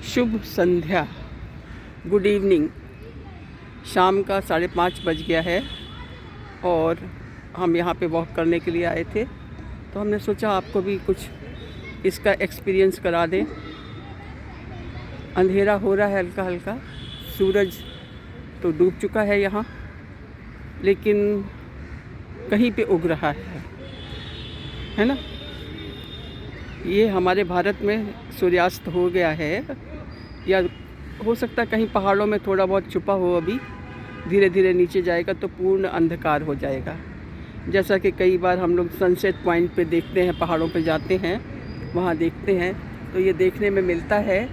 शुभ संध्या, good evening. शाम का 5:30 बज गया है और हम यहाँ पे वॉक करने के लिए आए थे, तो हमने सोचा आपको भी कुछ इसका एक्सपीरियंस करा दें। अंधेरा हो रहा है हल्का हल्का, सूरज तो डूब चुका है यहाँ, लेकिन कहीं पे उग रहा है ना। ये हमारे भारत में सूर्यास्त हो गया है, या हो सकता है कहीं पहाड़ों में थोड़ा बहुत छुपा हो, अभी धीरे धीरे नीचे जाएगा तो पूर्ण अंधकार हो जाएगा। जैसा कि कई बार हम लोग सनसेट पॉइंट पे देखते हैं, पहाड़ों पे जाते हैं, वहाँ देखते हैं तो ये देखने में मिलता है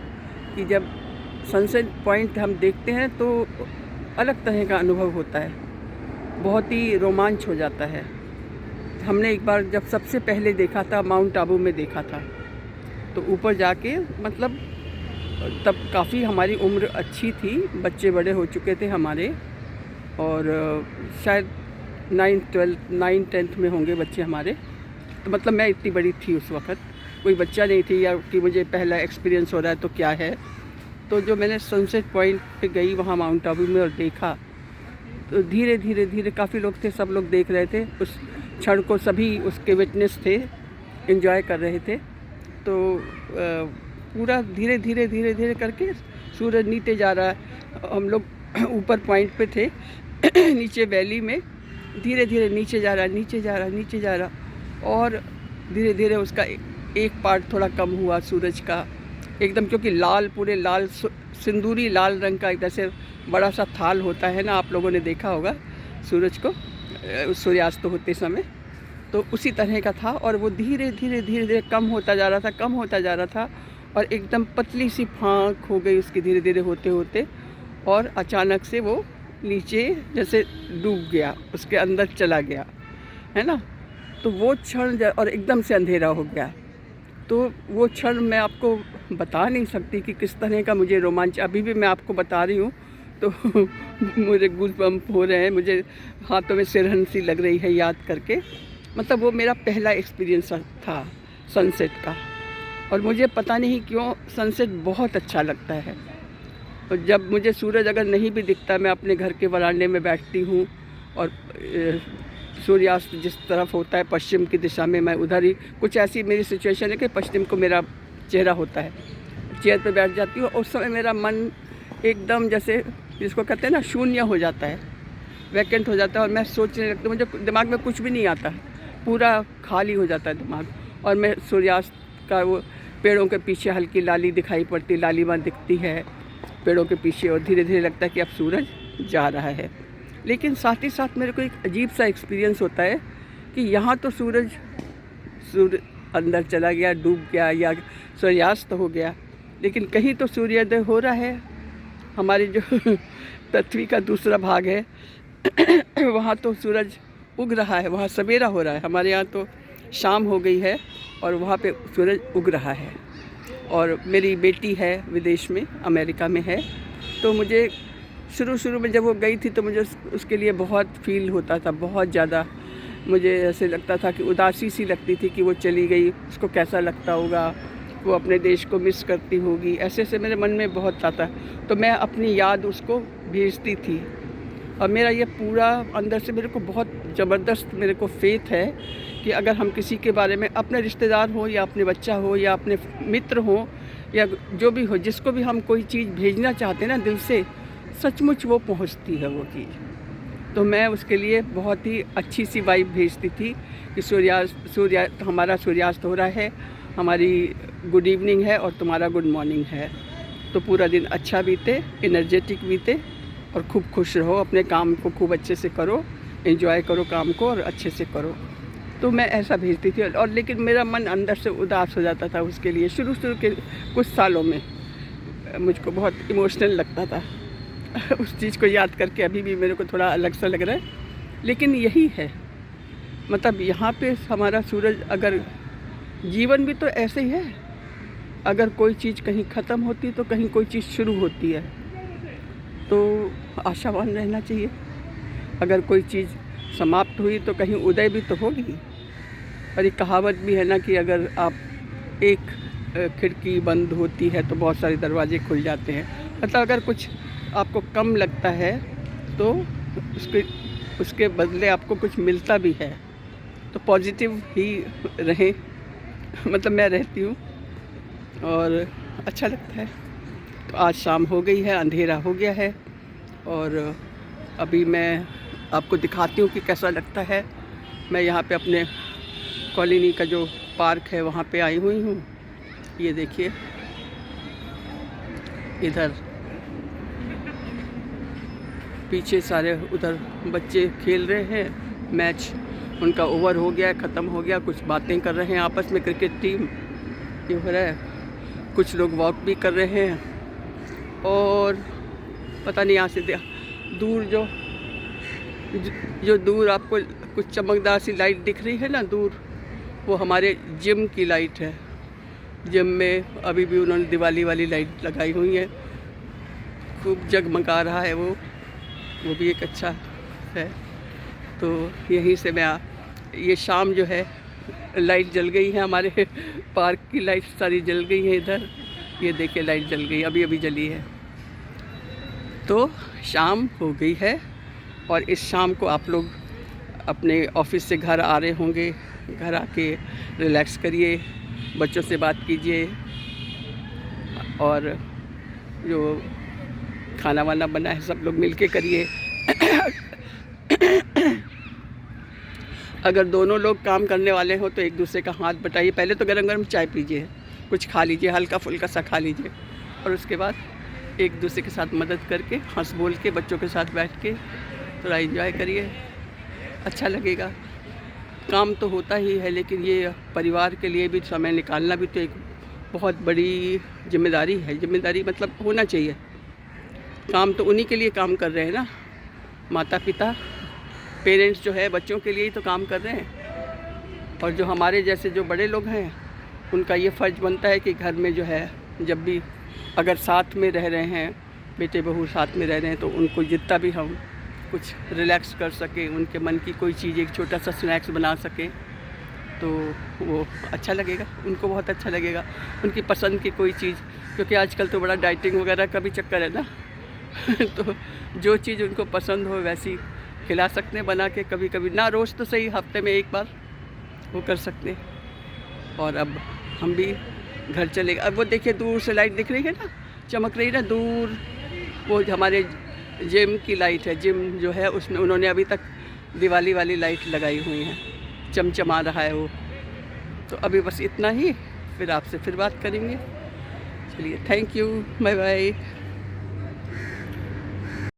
कि जब सनसेट पॉइंट हम देखते हैं तो अलग तरह का अनुभव होता है, बहुत ही रोमांच हो जाता है। हमने एक बार जब सबसे पहले देखा था, माउंट आबू में देखा था, तो ऊपर जाके मतलब तब काफ़ी हमारी उम्र अच्छी थी, बच्चे बड़े हो चुके थे हमारे, और शायद 9th-10th में होंगे बच्चे हमारे। तो मतलब मैं इतनी बड़ी थी उस वक़्त, कोई बच्चा नहीं थी, या कि मुझे पहला एक्सपीरियंस हो रहा है तो क्या है। तो जो मैंने सनसेट पॉइंट पे गई वहाँ माउंट आबू में और देखा, तो धीरे धीरे धीरे काफ़ी लोग थे, सब लोग देख रहे थे उस क्षण को, सभी उसके विटनेस थे, एंजॉय कर रहे थे। तो पूरा धीरे धीरे धीरे धीरे करके सूरज नीचे जा रहा है। हम लोग ऊपर पॉइंट पे थे नीचे वैली में धीरे धीरे नीचे जा रहा है, नीचे जा रहा है, नीचे जा रहा, और धीरे धीरे उसका एक पार्ट थोड़ा कम हुआ सूरज का एकदम, क्योंकि लाल, पूरे लाल, सिंदूरी लाल रंग का एक जैसे बड़ा सा थाल होता है ना, आप लोगों ने देखा होगा सूरज को सूर्यास्त होते समय, तो उसी तरह का था। और वो धीरे धीरे धीरे धीरे कम होता जा रहा था, कम होता जा रहा था, और एकदम पतली सी फाँक हो गई उसकी धीरे धीरे होते होते, और अचानक से वो नीचे जैसे डूब गया, उसके अंदर चला गया, है ना। तो वो क्षण, और एकदम से अंधेरा हो गया, तो वो क्षण मैं आपको बता नहीं सकती कि किस तरह का मुझे रोमांच, अभी भी मैं आपको बता रही हूँ तो मुझे गूज़ बम्प हो रहे हैं, मुझे हाथों में सिरहन सी लग रही है याद करके। मतलब वो मेरा पहला एक्सपीरियंस था सनसेट का, और मुझे पता नहीं क्यों सनसेट बहुत अच्छा लगता है। और जब मुझे सूरज अगर नहीं भी दिखता, मैं अपने घर के वरांडे में बैठती हूँ, और सूर्यास्त जिस तरफ होता है पश्चिम की दिशा में, मैं उधर ही, कुछ ऐसी मेरी सिचुएशन है कि पश्चिम को मेरा चेहरा होता है, चेयर पे बैठ जाती हूँ, और उस समय मेरा मन एकदम जैसे जिसको कहते हैं ना शून्य हो जाता है, वैकेंट हो जाता है, और मैं सोचने लगती हूँ, मुझे दिमाग में कुछ भी नहीं आता, पूरा खाली हो जाता है दिमाग, और मैं सूर्यास्त का वो पेड़ों के पीछे हल्की लाली दिखाई पड़ती, लालिमा दिखती है पेड़ों के पीछे, और धीरे धीरे लगता है कि अब सूरज जा रहा है। लेकिन साथ ही साथ मेरे को एक अजीब सा एक्सपीरियंस होता है कि यहाँ तो सूरज अंदर चला गया, डूब गया, या सूर्यास्त हो गया, लेकिन कहीं तो सूर्योदय हो रहा है। हमारी जो पृथ्वी का दूसरा भाग है वहाँ तो सूरज उग रहा है, वहाँ सवेरा हो रहा है। हमारे यहाँ तो शाम हो गई है और वहाँ पे सूरज उग रहा है। और मेरी बेटी है विदेश में, अमेरिका में है, तो मुझे शुरू में जब वो गई थी तो मुझे उसके लिए बहुत फील होता था, बहुत ज़्यादा मुझे ऐसे लगता था कि उदासी सी लगती थी कि वो चली गई, उसको कैसा लगता होगा, वो अपने देश को मिस करती होगी, ऐसे ऐसे मेरे मन में बहुत आता। तो मैं अपनी याद उसको भेजती थी, और मेरा ये पूरा अंदर से मेरे को बहुत ज़बरदस्त मेरे को फेथ है कि अगर हम किसी के बारे में, अपने रिश्तेदार हो या अपने बच्चा हो या अपने मित्र हो या जो भी हो, जिसको भी हम कोई चीज़ भेजना चाहते हैं ना दिल से, सचमुच वो पहुंचती है वो चीज़। तो मैं उसके लिए बहुत ही अच्छी सी वाइब भेजती थी कि हमारा सूर्यास्त हो रहा है, हमारी गुड इवनिंग है और तुम्हारा गुड मॉर्निंग है। तो पूरा दिन अच्छा बीते, एनर्जेटिक बीते, और खूब खुश रहो, अपने काम को खूब अच्छे से करो, एंजॉय करो काम को, और अच्छे से करो। तो मैं ऐसा भेजती थी, और लेकिन मेरा मन अंदर से उदास हो जाता था उसके लिए। शुरू के कुछ सालों में मुझको बहुत इमोशनल लगता था उस चीज़ को याद करके अभी भी मेरे को थोड़ा अलग सा लग रहा है। लेकिन यही है, मतलब यहाँ पे हमारा सूरज, अगर जीवन भी तो ऐसे ही है, अगर कोई चीज़ कहीं ख़त्म होती तो कहीं कोई चीज़ शुरू होती है, तो आशावान रहना चाहिए। अगर कोई चीज़ समाप्त हुई तो कहीं उदय भी तो होगी। और एक कहावत भी है ना कि अगर आप एक खिड़की बंद होती है तो बहुत सारे दरवाजे खुल जाते हैं। मतलब अगर कुछ आपको कम लगता है तो उसके बदले आपको कुछ मिलता भी है, तो पॉजिटिव ही रहें। मतलब मैं रहती हूँ और अच्छा लगता है। तो आज शाम हो गई है, अंधेरा हो गया है और अभी मैं आपको दिखाती हूँ कि कैसा लगता है। मैं यहाँ पे अपने कॉलोनी का जो पार्क है वहाँ पे आई हुई हूँ। ये देखिए, इधर पीछे सारे उधर बच्चे खेल रहे हैं, मैच उनका ओवर हो गया, ख़त्म हो गया। कुछ बातें कर रहे हैं आपस में, क्रिकेट टीम ये हो रहा है। कुछ लोग वॉक भी कर रहे हैं और पता नहीं यहाँ से दूर जो दूर आपको कुछ चमकदार सी लाइट दिख रही है ना दूर, वो हमारे जिम की लाइट है। जिम में अभी भी उन्होंने दिवाली वाली लाइट लगाई हुई है, खूब जगमगा रहा है वो भी एक अच्छा है। तो यहीं से मैं ये शाम जो है लाइट जल गई है, हमारे पार्क की लाइट सारी जल गई है। इधर ये देखिए लाइट जल गई, अभी अभी जली है। तो शाम हो गई है और इस शाम को आप लोग अपने ऑफिस से घर आ रहे होंगे, घर आके रिलैक्स करिए, बच्चों से बात कीजिए और जो खाना वाना बना है सब लोग मिलके करिए। अगर दोनों लोग काम करने वाले हो तो एक दूसरे का हाथ बटाइए। पहले तो गरम गरम चाय पीजिए, कुछ खा लीजिए, हल्का फुल्का सा खा लीजिए और उसके बाद एक दूसरे के साथ मदद करके हंस बोल के बच्चों के साथ बैठ के थोड़ा एंजॉय करिए, अच्छा लगेगा। काम तो होता ही है लेकिन ये परिवार के लिए भी समय निकालना भी तो एक बहुत बड़ी जिम्मेदारी है। जिम्मेदारी मतलब होना चाहिए। काम तो उन्हीं के लिए काम कर रहे हैं ना, माता पिता पेरेंट्स जो है बच्चों के लिए ही तो काम कर रहे हैं। और जो हमारे जैसे जो बड़े लोग हैं उनका ये फ़र्ज़ बनता है कि घर में जो है जब भी अगर साथ में रह रहे हैं, बेटे बहू साथ में रह रहे हैं, तो उनको जितना भी हम कुछ रिलैक्स कर सकें, उनके मन की कोई चीज़ एक छोटा सा स्नैक्स बना सकें तो वो अच्छा लगेगा, उनको बहुत अच्छा लगेगा। उनकी पसंद की कोई चीज़, क्योंकि आजकल तो बड़ा डाइटिंग वगैरह का भी चक्कर है ना तो जो चीज़ उनको पसंद हो वैसी खिला सकते हैं बना के, कभी कभी ना, रोज़ तो सही, हफ्ते में एक बार वो कर सकते हैं। और अब हम भी घर चले गए। अब वो देखिए दूर से लाइट दिख रही है ना, चमक रही है ना दूर, वो हमारे जिम की लाइट है। जिम जो है उसमें उन्होंने अभी तक दिवाली वाली लाइट लगाई हुई है, चमचमा रहा है वो। तो अभी बस इतना ही, फिर आपसे फिर बात करेंगे। चलिए, थैंक यू, बाय बाय।